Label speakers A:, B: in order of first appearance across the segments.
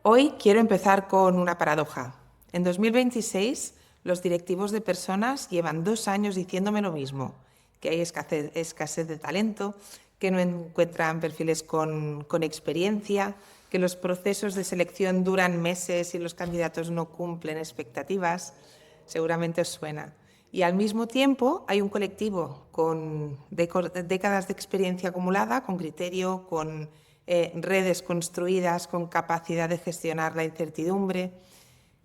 A: Hoy quiero empezar con una paradoja. En 2026, los directivos de personas llevan 2 años diciéndome lo mismo, que hay escasez de talento, que no encuentran perfiles con experiencia, que los procesos de selección duran meses y los candidatos no cumplen expectativas. Seguramente os suena. Y al mismo tiempo hay un colectivo con décadas de experiencia acumulada, con criterio, con redes construidas, con capacidad de gestionar la incertidumbre,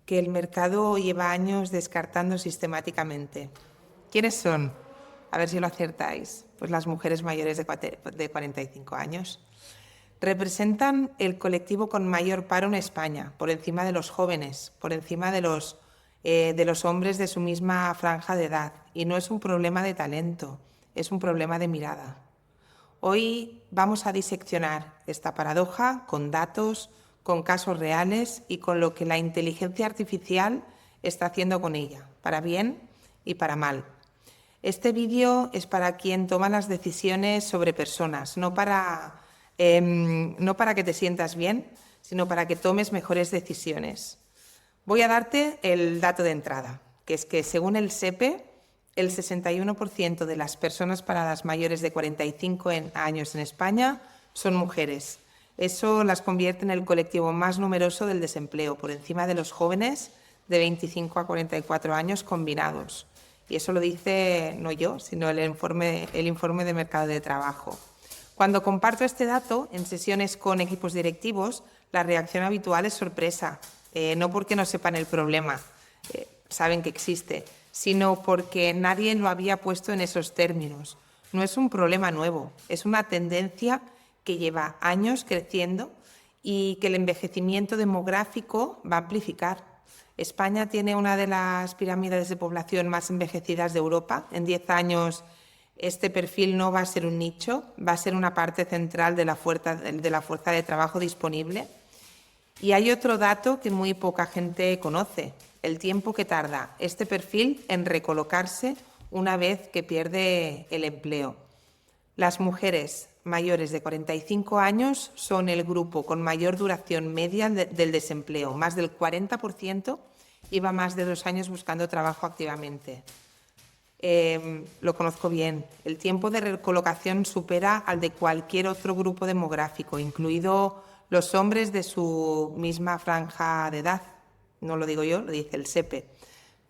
A: que el mercado lleva años descartando sistemáticamente. ¿Quiénes son? A ver si lo acertáis. Pues las mujeres mayores de 45 años. Representan el colectivo con mayor paro en España, por encima de los jóvenes, por encima de los hombres de su misma franja de edad. Y no es un problema de talento, es un problema de mirada. Hoy vamos a diseccionar esta paradoja con datos, con casos reales y con lo que la inteligencia artificial está haciendo con ella, para bien y para mal. Este vídeo es para quien toma las decisiones sobre personas, no para que te sientas bien, sino para que tomes mejores decisiones. Voy a darte el dato de entrada, que es que según el SEPE, el 61% de las personas paradas mayores de 45 años en España son mujeres. Eso las convierte en el colectivo más numeroso del desempleo, por encima de los jóvenes de 25 a 44 años combinados. Y eso lo dice no yo, sino el informe de mercado de trabajo. Cuando comparto este dato en sesiones con equipos directivos, la reacción habitual es sorpresa, no porque no sepan el problema, saben que existe, sino porque nadie lo había puesto en esos términos. No es un problema nuevo, es una tendencia que lleva años creciendo y que el envejecimiento demográfico va a amplificar. España tiene una de las pirámides de población más envejecidas de Europa. En 10 años este perfil no va a ser un nicho, va a ser una parte central de la fuerza de trabajo disponible. Y hay otro dato que muy poca gente conoce, el tiempo que tarda este perfil en recolocarse una vez que pierde el empleo. Las mujeres mayores de 45 años son el grupo con mayor duración media del desempleo. Más del 40% lleva más de 2 años buscando trabajo activamente. Lo conozco bien. El tiempo de recolocación supera al de cualquier otro grupo demográfico, incluido los hombres de su misma franja de edad. No lo digo yo, lo dice el SEPE.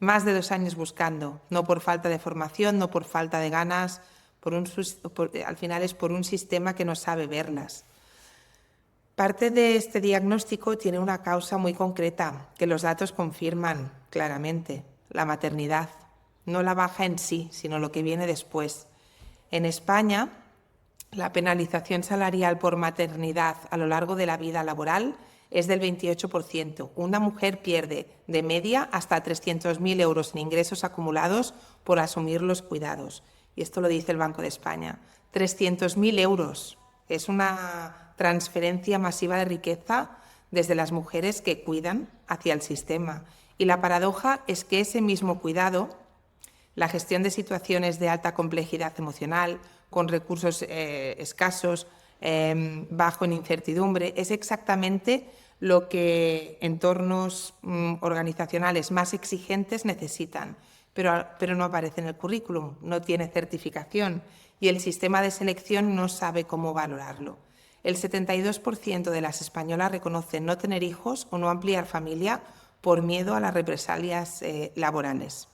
A: Más de 2 años buscando, no por falta de formación, no por falta de ganas, al final es por un sistema que no sabe verlas. Parte de este diagnóstico tiene una causa muy concreta, que los datos confirman claramente: la maternidad. No la baja en sí, sino lo que viene después. En España, la penalización salarial por maternidad a lo largo de la vida laboral es del 28%. Una mujer pierde de media hasta 300.000 euros en ingresos acumulados por asumir los cuidados. Y esto lo dice el Banco de España. 300.000 euros. Es una transferencia masiva de riqueza desde las mujeres que cuidan hacia el sistema. Y la paradoja es que ese mismo cuidado, la gestión de situaciones de alta complejidad emocional, con recursos escasos, bajo en incertidumbre, es exactamente lo que entornos organizacionales más exigentes necesitan, pero no aparece en el currículum, no tiene certificación y el sistema de selección no sabe cómo valorarlo. El 72% de las españolas reconocen no tener hijos o no ampliar familia por miedo a las represalias laborales.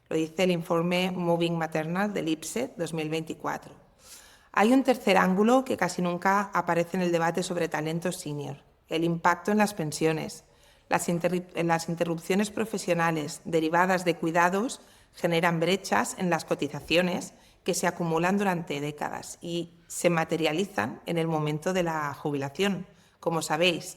A: Lo dice el informe Moving Maternal del IPSE 2024. Hay un tercer ángulo que casi nunca aparece en el debate sobre talento senior: el impacto en las pensiones. Las interrupciones profesionales derivadas de cuidados generan brechas en las cotizaciones que se acumulan durante décadas y se materializan en el momento de la jubilación. Como sabéis,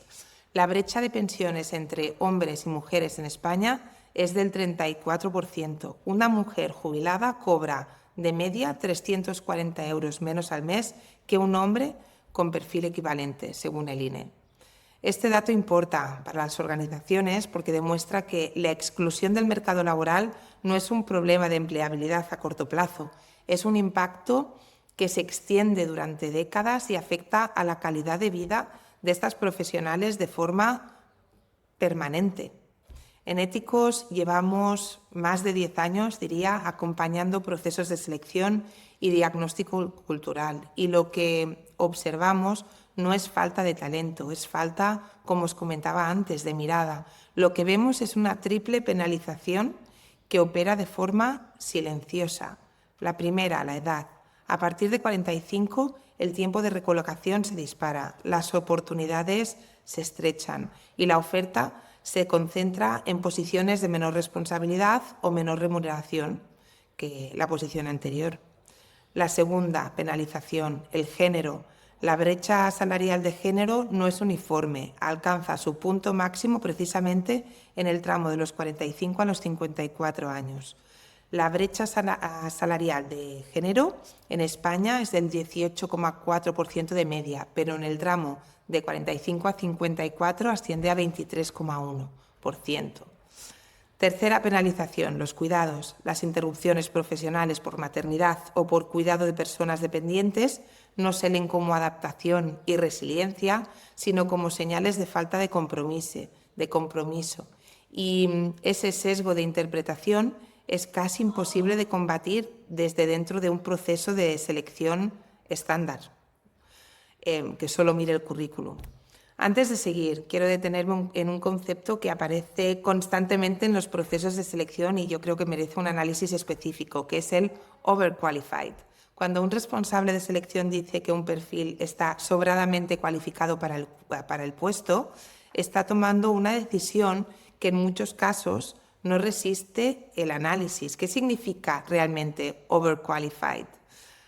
A: la brecha de pensiones entre hombres y mujeres en España es del 34%. Una mujer jubilada cobra de media 340 euros menos al mes que un hombre con perfil equivalente, según el INE. Este dato importa para las organizaciones porque demuestra que la exclusión del mercado laboral no es un problema de empleabilidad a corto plazo, es un impacto que se extiende durante décadas y afecta a la calidad de vida de estas profesionales de forma permanente. En Éticos llevamos más de 10 años, diría, acompañando procesos de selección y diagnóstico cultural. Y lo que observamos no es falta de talento, es falta, como os comentaba antes, de mirada. Lo que vemos es una triple penalización que opera de forma silenciosa. La primera, la edad. A partir de 45, el tiempo de recolocación se dispara, las oportunidades se estrechan y la oferta se concentra en posiciones de menor responsabilidad o menor remuneración que la posición anterior. La segunda penalización, el género. La brecha salarial de género no es uniforme, alcanza su punto máximo precisamente en el tramo de los 45 a los 54 años. La brecha salarial de género en España es del 18,4% de media, pero en el tramo de 45 a 54 asciende a 23,1%. Tercera penalización, los cuidados. Las interrupciones profesionales por maternidad o por cuidado de personas dependientes no se leen como adaptación y resiliencia, sino como señales de falta de compromiso. Y ese sesgo de interpretación es casi imposible de combatir desde dentro de un proceso de selección estándar, que solo mire el currículum. Antes de seguir, quiero detenerme en un concepto que aparece constantemente en los procesos de selección y yo creo que merece un análisis específico, que es el overqualified. Cuando un responsable de selección dice que un perfil está sobradamente cualificado para el puesto, está tomando una decisión que en muchos casos no resiste el análisis. ¿Qué significa realmente overqualified?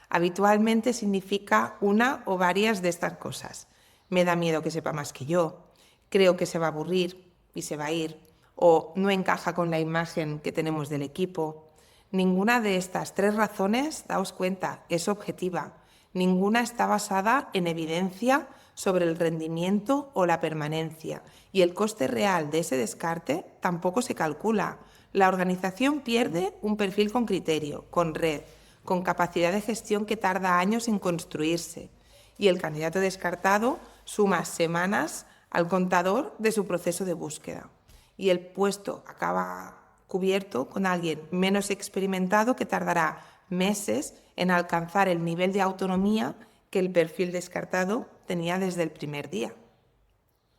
A: Habitualmente significa una o varias de estas cosas. Me da miedo que sepa más que yo, creo que se va a aburrir y se va a ir, o no encaja con la imagen que tenemos del equipo. Ninguna de estas tres razones, daos cuenta, es objetiva. Ninguna está basada en evidencia sobre el rendimiento o la permanencia. Y el coste real de ese descarte tampoco se calcula. La organización pierde un perfil con criterio, con red, con capacidad de gestión que tarda años en construirse. Y el candidato descartado suma semanas al contador de su proceso de búsqueda. Y el puesto acaba cubierto con alguien menos experimentado que tardará meses en alcanzar el nivel de autonomía que el perfil descartado tenía desde el primer día.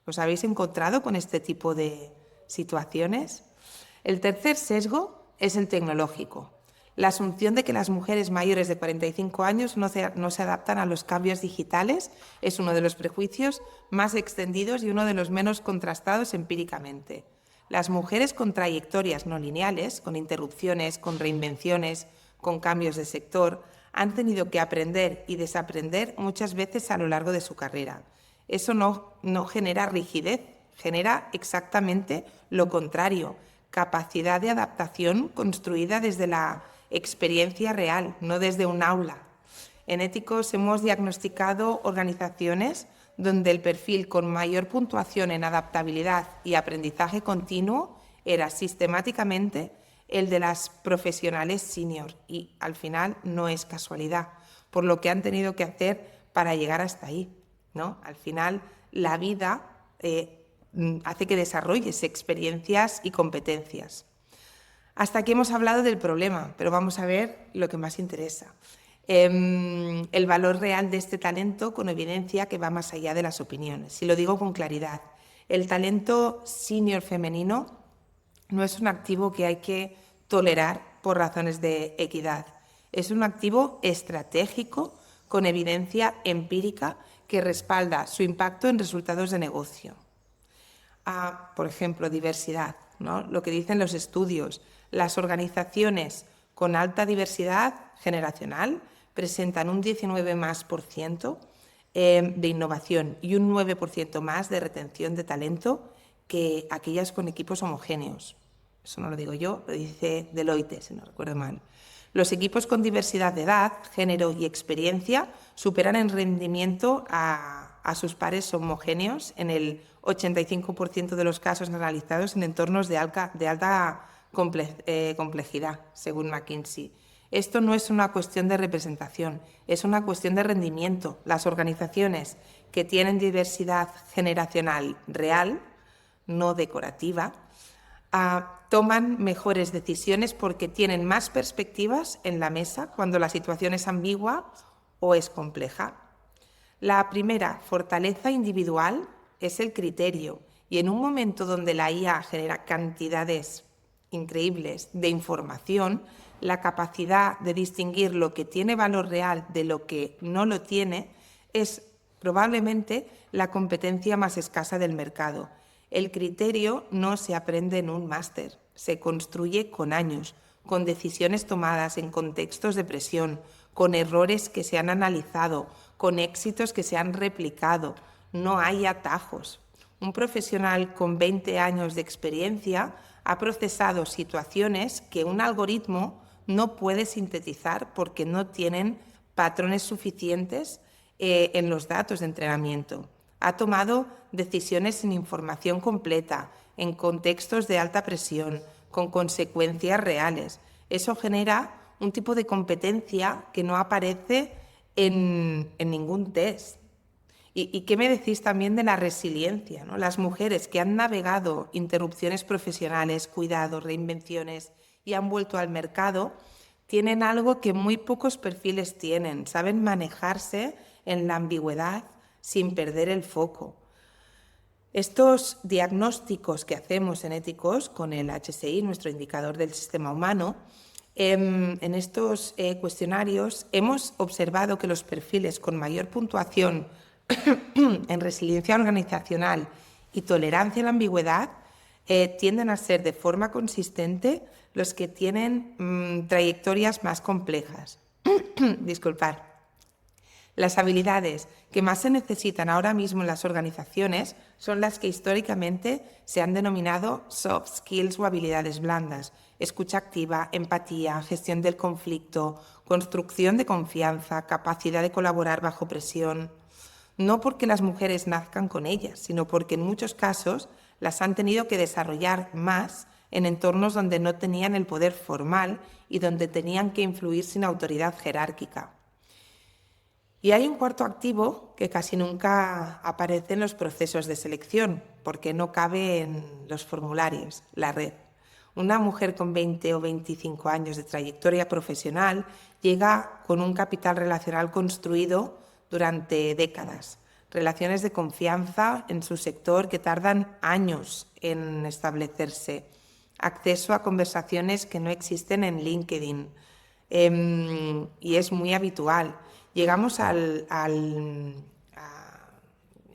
A: ¿Os habéis encontrado con este tipo de situaciones? El tercer sesgo es el tecnológico. La asunción de que las mujeres mayores de 45 años no se adaptan a los cambios digitales es uno de los prejuicios más extendidos y uno de los menos contrastados empíricamente. Las mujeres con trayectorias no lineales, con interrupciones, con reinvenciones, con cambios de sector, han tenido que aprender y desaprender muchas veces a lo largo de su carrera. Eso no genera rigidez, genera exactamente lo contrario, capacidad de adaptación construida desde la experiencia real, no desde un aula. En Éticos hemos diagnosticado organizaciones donde el perfil con mayor puntuación en adaptabilidad y aprendizaje continuo era sistemáticamente el de las profesionales senior y al final no es casualidad, por lo que han tenido que hacer para llegar hasta ahí, ¿no? Al final la vida hace que desarrolles experiencias y competencias. Hasta aquí hemos hablado del problema, pero vamos a ver lo que más interesa. El valor real de este talento con evidencia que va más allá de las opiniones. Y lo digo con claridad, el talento senior femenino no es un activo que hay que tolerar por razones de equidad. Es un activo estratégico con evidencia empírica que respalda su impacto en resultados de negocio. Por ejemplo, diversidad, ¿no? Lo que dicen los estudios. Las organizaciones con alta diversidad generacional presentan un 19% de innovación y un 9% más de retención de talento que aquellas con equipos homogéneos. Eso no lo digo yo, lo dice Deloitte, si no recuerdo mal. Los equipos con diversidad de edad, género y experiencia superan en rendimiento a sus pares homogéneos en el 85% de los casos analizados en entornos de alta complejidad, según McKinsey. Esto no es una cuestión de representación, es una cuestión de rendimiento. Las organizaciones que tienen diversidad generacional real no decorativa, toman mejores decisiones porque tienen más perspectivas en la mesa cuando la situación es ambigua o es compleja. La primera fortaleza individual es el criterio, y en un momento donde la IA genera cantidades increíbles de información, la capacidad de distinguir lo que tiene valor real de lo que no lo tiene es probablemente la competencia más escasa del mercado. El criterio no se aprende en un máster, se construye con años, con decisiones tomadas en contextos de presión, con errores que se han analizado, con éxitos que se han replicado. No hay atajos. Un profesional con 20 años de experiencia ha procesado situaciones que un algoritmo no puede sintetizar porque no tienen patrones suficientes en los datos de entrenamiento. Ha tomado decisiones sin información completa, en contextos de alta presión, con consecuencias reales. Eso genera un tipo de competencia que no aparece en ningún test. ¿Y qué me decís también de la resiliencia, ¿no? Las mujeres que han navegado interrupciones profesionales, cuidados, reinvenciones y han vuelto al mercado, tienen algo que muy pocos perfiles tienen. Saben manejarse en la ambigüedad sin perder el foco. Estos diagnósticos que hacemos en Éticos con el HSI, nuestro indicador del sistema humano, en estos cuestionarios hemos observado que los perfiles con mayor puntuación en resiliencia organizacional y tolerancia a la ambigüedad tienden a ser de forma consistente los que tienen trayectorias más complejas. Disculpad. Las habilidades que más se necesitan ahora mismo en las organizaciones son las que históricamente se han denominado soft skills o habilidades blandas: escucha activa, empatía, gestión del conflicto, construcción de confianza, capacidad de colaborar bajo presión. No porque las mujeres nazcan con ellas, sino porque en muchos casos las han tenido que desarrollar más en entornos donde no tenían el poder formal y donde tenían que influir sin autoridad jerárquica. Y hay un cuarto activo que casi nunca aparece en los procesos de selección, porque no cabe en los formularios: la red. Una mujer con 20 o 25 años de trayectoria profesional llega con un capital relacional construido durante décadas, relaciones de confianza en su sector que tardan años en establecerse, acceso a conversaciones que no existen en LinkedIn, y es muy habitual. Llegamos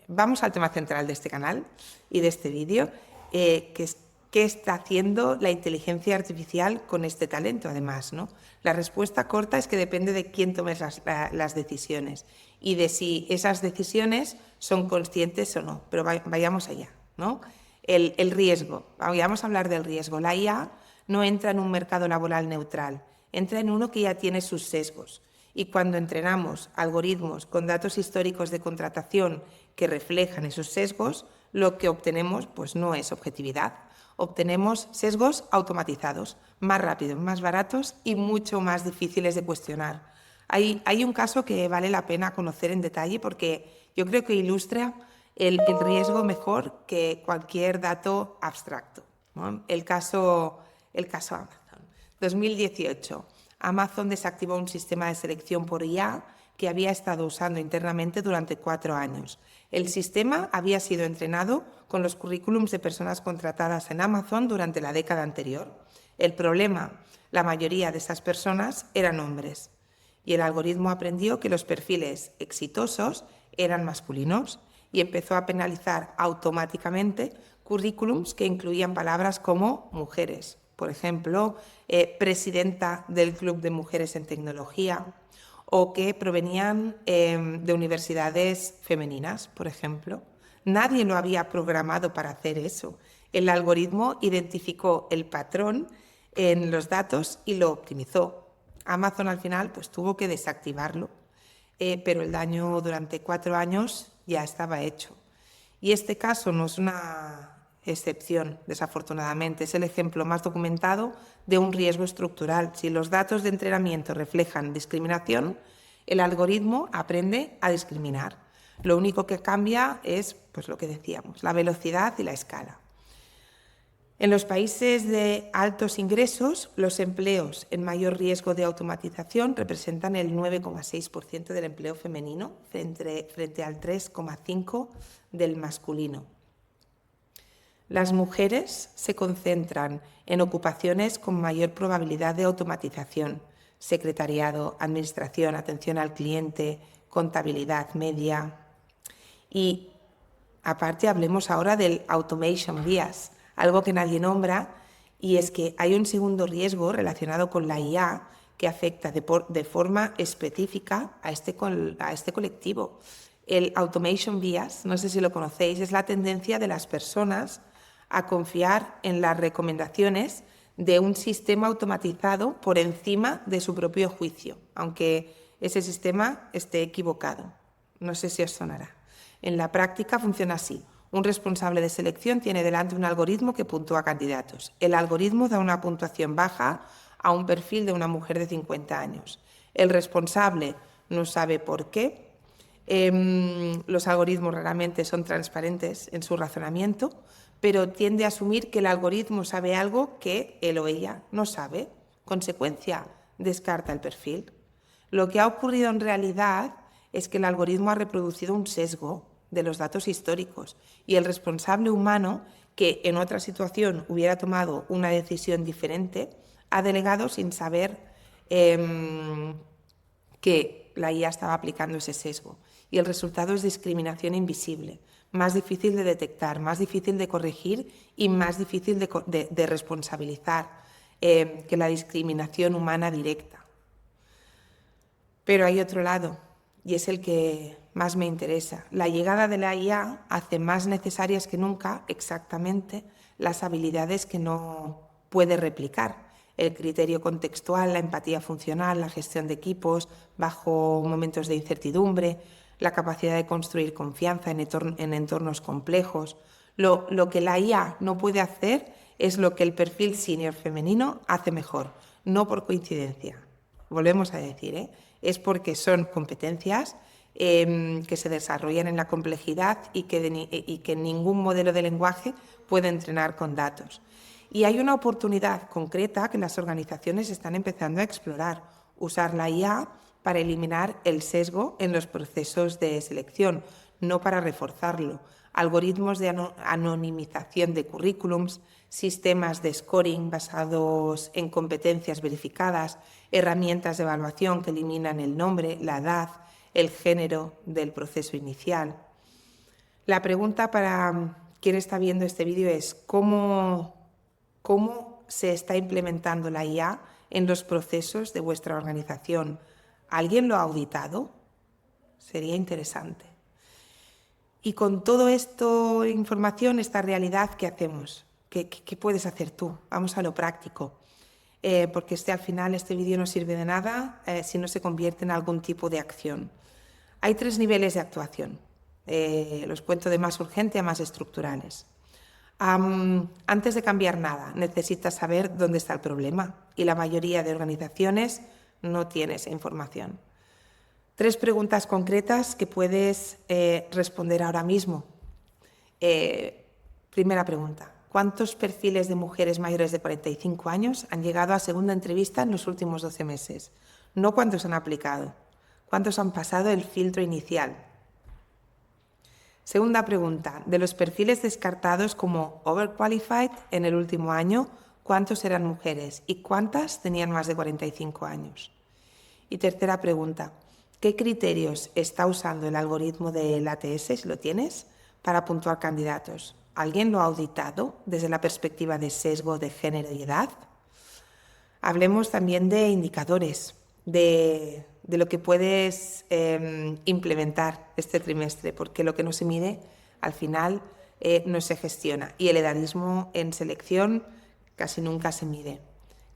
A: vamos al tema central de este canal y de este vídeo, que es qué está haciendo la inteligencia artificial con este talento, además, ¿no? La respuesta corta es que depende de quién tome las decisiones y de si esas decisiones son conscientes o no. Pero vayamos allá, ¿no? El riesgo. Vamos a hablar del riesgo. La IA no entra en un mercado laboral neutral, entra en uno que ya tiene sus sesgos. Y cuando entrenamos algoritmos con datos históricos de contratación que reflejan esos sesgos, lo que obtenemos pues no es objetividad. Obtenemos sesgos automatizados, más rápidos, más baratos y mucho más difíciles de cuestionar. Hay un caso que vale la pena conocer en detalle porque yo creo que ilustra el riesgo mejor que cualquier dato abstracto, ¿no? El caso Amazon. 2018. Amazon desactivó un sistema de selección por IA que había estado usando internamente durante 4 años. El sistema había sido entrenado con los currículums de personas contratadas en Amazon durante la década anterior. El problema: la mayoría de esas personas eran hombres y el algoritmo aprendió que los perfiles exitosos eran masculinos y empezó a penalizar automáticamente currículums que incluían palabras como mujeres. Por ejemplo, presidenta del Club de Mujeres en Tecnología, o que provenían de universidades femeninas, por ejemplo. Nadie lo había programado para hacer eso. El algoritmo identificó el patrón en los datos y lo optimizó. Amazon al final pues tuvo que desactivarlo, pero el daño durante 4 años ya estaba hecho. Y este caso no es una excepción, desafortunadamente. Es el ejemplo más documentado de un riesgo estructural. Si los datos de entrenamiento reflejan discriminación, el algoritmo aprende a discriminar. Lo único que cambia es, pues lo que decíamos, la velocidad y la escala. En los países de altos ingresos, los empleos en mayor riesgo de automatización representan el 9,6% del empleo femenino frente al 3,5% del masculino. Las mujeres se concentran en ocupaciones con mayor probabilidad de automatización: secretariado, administración, atención al cliente, contabilidad media. Y aparte hablemos ahora del automation bias, algo que nadie nombra, y es que hay un segundo riesgo relacionado con la IA que afecta de forma específica a este colectivo. El automation bias, no sé si lo conocéis, es la tendencia de las personas a confiar en las recomendaciones de un sistema automatizado por encima de su propio juicio, aunque ese sistema esté equivocado. No sé si os sonará. En la práctica funciona así. Un responsable de selección tiene delante un algoritmo que puntúa candidatos. El algoritmo da una puntuación baja a un perfil de una mujer de 50 años. El responsable no sabe por qué. Los algoritmos raramente son transparentes en su razonamiento, pero tiende a asumir que el algoritmo sabe algo que él o ella no sabe. Consecuencia, descarta el perfil. Lo que ha ocurrido en realidad es que el algoritmo ha reproducido un sesgo de los datos históricos y el responsable humano, que en otra situación hubiera tomado una decisión diferente, ha delegado sin saber que la IA estaba aplicando ese sesgo. Y el resultado es discriminación invisible, más difícil de detectar, más difícil de corregir y más difícil de responsabilizar que la discriminación humana directa. Pero hay otro lado, y es el que más me interesa. La llegada de la IA hace más necesarias que nunca exactamente las habilidades que no puede replicar: el criterio contextual, la empatía funcional, la gestión de equipos bajo momentos de incertidumbre, la capacidad de construir confianza en entornos complejos. Lo que la IA no puede hacer es lo que el perfil senior femenino hace mejor, no por coincidencia. Volvemos a decir, es porque son competencias que se desarrollan en la complejidad y que ningún modelo de lenguaje puede entrenar con datos. Y hay una oportunidad concreta que las organizaciones están empezando a explorar: usar la IA para eliminar el sesgo en los procesos de selección, no para reforzarlo. Algoritmos de anonimización de currículums, sistemas de scoring basados en competencias verificadas, herramientas de evaluación que eliminan el nombre, la edad, el género del proceso inicial. La pregunta para quien está viendo este vídeo es: ¿cómo se está implementando la IA en los procesos de vuestra organización? ¿Alguien lo ha auditado? Sería interesante. Y con todo esto, información, esta realidad, ¿qué hacemos? ¿Qué puedes hacer tú? Vamos a lo práctico. Porque al final este vídeo no sirve de nada si no se convierte en algún tipo de acción. Hay 3 niveles de actuación. Los cuento de más urgente a más estructurales. Antes de cambiar nada, necesitas saber dónde está el problema, y la mayoría de organizaciones no tiene esa información. 3 preguntas concretas que puedes responder ahora mismo. Primera pregunta: ¿cuántos perfiles de mujeres mayores de 45 años han llegado a segunda entrevista en los últimos 12 meses? No cuántos han aplicado, cuántos han pasado el filtro inicial. Segunda pregunta: de los perfiles descartados como overqualified en el último año, ¿cuántos eran mujeres y cuántas tenían más de 45 años? Y tercera pregunta: ¿qué criterios está usando el algoritmo del ATS, si lo tienes, para puntuar candidatos? ¿Alguien lo ha auditado desde la perspectiva de sesgo de género y edad? Hablemos también de indicadores, de lo que puedes implementar este trimestre, porque lo que no se mide al final no se gestiona, y el edadismo en selección casi nunca se mide.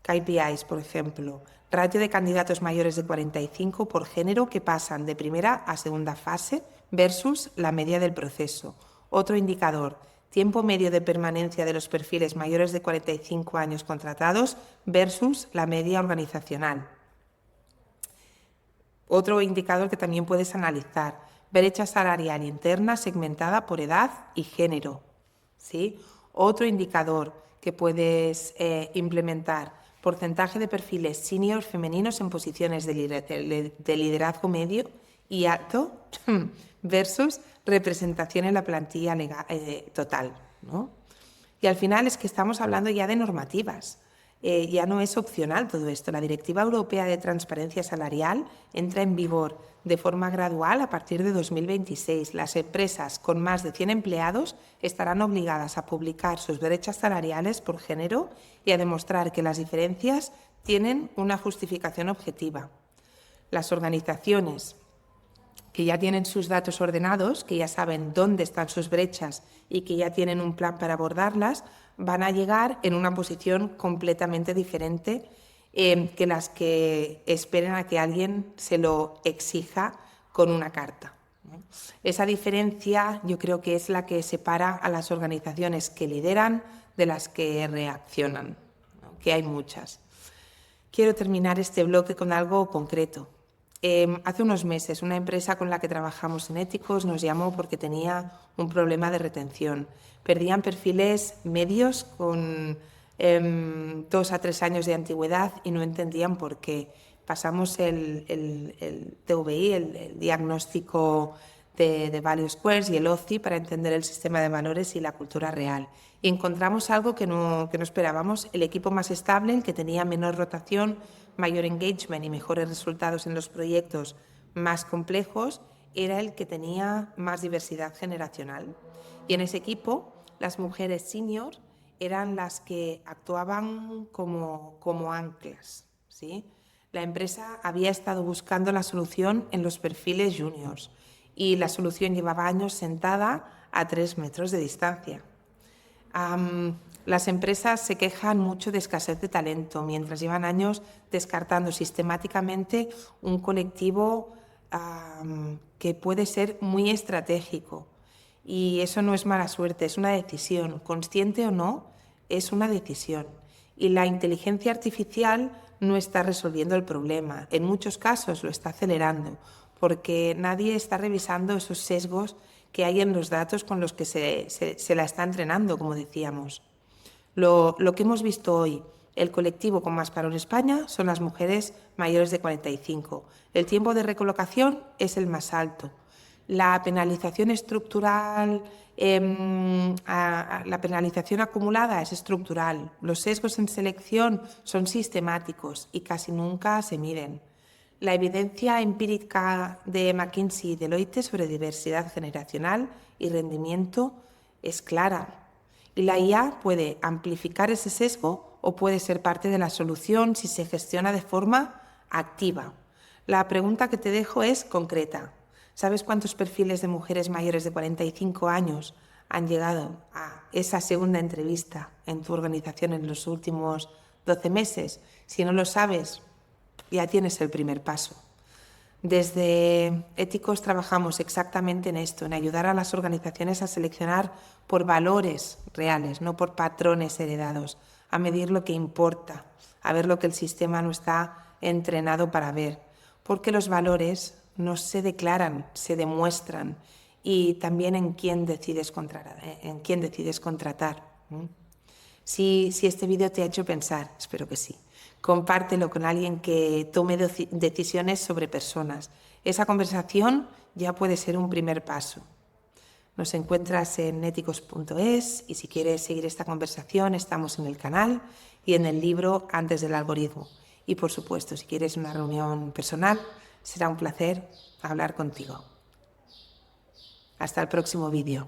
A: KPIs, por ejemplo: ratio de candidatos mayores de 45 por género que pasan de primera a segunda fase versus la media del proceso. Otro indicador: tiempo medio de permanencia de los perfiles mayores de 45 años contratados versus la media organizacional. Otro indicador que también puedes analizar: brecha salarial interna segmentada por edad y género. ¿Sí? Otro indicador: que puedes implementar. Porcentaje de perfiles senior femeninos en posiciones de liderazgo medio y alto versus representación en la plantilla total, ¿no? Y al final es que estamos hablando ya de normativas. Ya no es opcional todo esto. La Directiva Europea de Transparencia Salarial entra en vigor de forma gradual a partir de 2026. Las empresas con más de 100 empleados estarán obligadas a publicar sus brechas salariales por género y a demostrar que las diferencias tienen una justificación objetiva. Las organizaciones que ya tienen sus datos ordenados, que ya saben dónde están sus brechas y que ya tienen un plan para abordarlas, van a llegar en una posición completamente diferente que las que esperen a que alguien se lo exija con una carta, ¿no? Esa diferencia yo creo que es la que separa a las organizaciones que lideran de las que reaccionan, ¿no? Que hay muchas. Quiero terminar este bloque con algo concreto. Hace unos meses una empresa con la que trabajamos en Éticos nos llamó porque tenía un problema de retención. Perdían perfiles medios con 2 a 3 años de antigüedad y no entendían por qué. Pasamos el TVI, el diagnóstico de Value Squares y el OCI para entender el sistema de valores y la cultura real. Y encontramos algo que no esperábamos: el equipo más estable, el que tenía menor rotación, mayor engagement y mejores resultados en los proyectos más complejos, era el que tenía más diversidad generacional. Y en ese equipo, las mujeres senior eran las que actuaban como anclas, ¿sí? La empresa había estado buscando la solución en los perfiles juniors y la solución llevaba años sentada a 3 metros de distancia. Las empresas se quejan mucho de escasez de talento, mientras llevan años descartando sistemáticamente un colectivo que puede ser muy estratégico. Y eso no es mala suerte, es una decisión. Consciente o no, es una decisión. Y la inteligencia artificial no está resolviendo el problema. En muchos casos lo está acelerando, porque nadie está revisando esos sesgos que hay en los datos con los que se la está entrenando, como decíamos. Lo que hemos visto hoy, el colectivo con más paro en España son las mujeres mayores de 45. El tiempo de recolocación es el más alto. La penalización estructural, la penalización acumulada es estructural. Los sesgos en selección son sistemáticos y casi nunca se miden. La evidencia empírica de McKinsey y Deloitte sobre diversidad generacional y rendimiento es clara. Y la IA puede amplificar ese sesgo o puede ser parte de la solución si se gestiona de forma activa. La pregunta que te dejo es concreta. ¿Sabes cuántos perfiles de mujeres mayores de 45 años han llegado a esa segunda entrevista en tu organización en los últimos 12 meses? Si no lo sabes, ya tienes el primer paso. Desde Éticos trabajamos exactamente en esto, en ayudar a las organizaciones a seleccionar por valores reales, no por patrones heredados, a medir lo que importa, a ver lo que el sistema no está entrenado para ver, porque los valores no se declaran, se demuestran, y también en quién decides contratar. Si este vídeo te ha hecho pensar, espero que sí. Compártelo con alguien que tome decisiones sobre personas. Esa conversación ya puede ser un primer paso. Nos encuentras en éticos.es y si quieres seguir esta conversación estamos en el canal y en el libro Antes del algoritmo. Y por supuesto, si quieres una reunión personal, será un placer hablar contigo. Hasta el próximo vídeo.